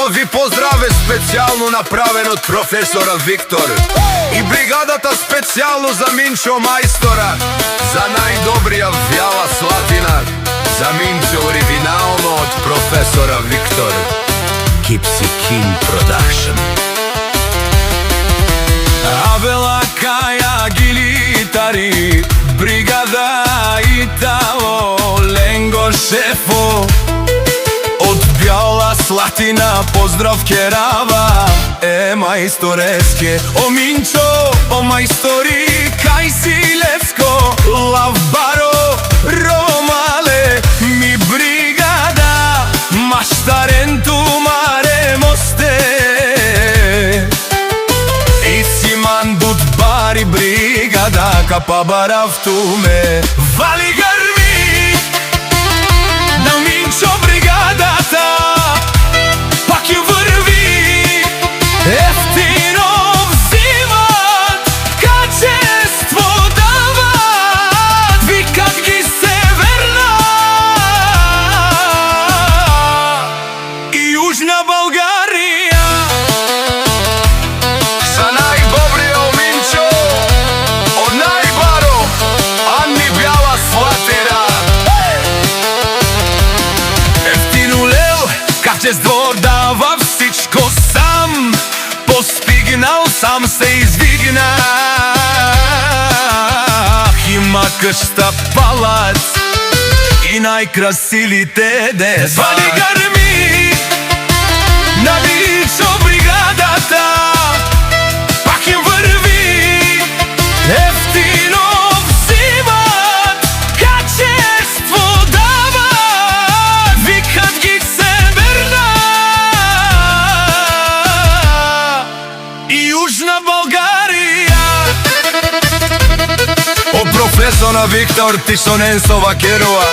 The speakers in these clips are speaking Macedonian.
ви поздраве специјално направен од професора Виктор и бригадата специјално за Минчо мајстора, за најдобрија вјала Слатина, за Минчо оригинално од професора Виктор. Kipsy King Production. Abela Kaja Gilitari, brigada Italo, Lengo šefo, od Bjala Slatina pozdrav Kerava, majstoreske, o Minčo, o majstori, kaj si Levsko, Lavbaro, Romale, mi brigada, maštarentu mare moste, Isiman bari brigada, kapa baravtume, vali garmi, na Minčo brigadata, pak ju vrvi, eftino vzimat, kачество дават, викат ги Северна и Јужна Българија. За најдобриот Минчо, од најбаро, Анни Бјала Слатина. Ефтину лел, качество дава всичко сам, постигнал сам се издигнах. Има къща, палац и најкрасивите деца. Вали гарми на Минчо бригадата, пак им върви, ефтино взимат, качество дават, викат ги Северна и Јужна Българија. О професора Виктор Тишоненсова керува,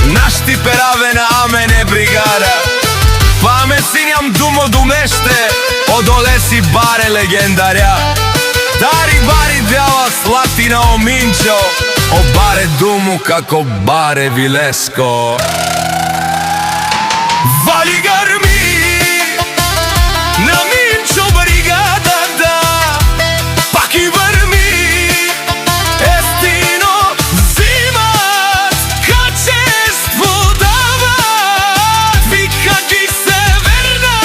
наш ти пераве на амене бригада. Паме синјам думо думеште, одолеси баре легендарја. Дари бари Бјала Слатина о Минчо, о баре думу како баре Вилеско. Вали гарми на Минчо бригадата, пак и върми, ефтино взимат, качество дават, викат ги Северна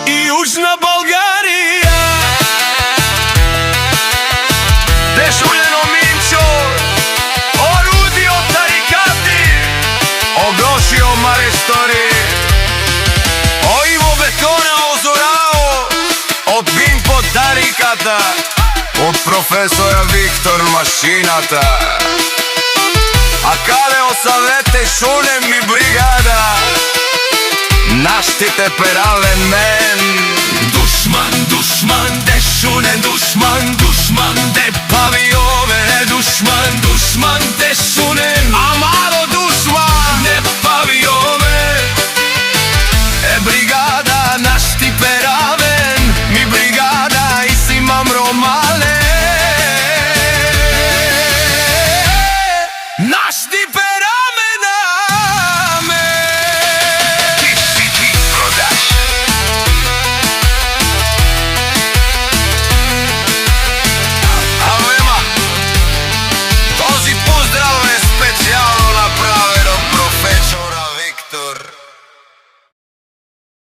и Јужна Българија. Дешуљено Минчо, орудио тарикати, огрошио марештори, о Иво Бетона озорао, од Бимпо тариката, од професора Виктор машината. А каде осавете шунем ми бригада, наштите перавен мен. Душман, душман, де шунен душман, душман, де павиове, душман, душман, де шунен, Амало душман, не павиове, бригада, наш ти перавен, ми бригада, и си мам ромале, наш ти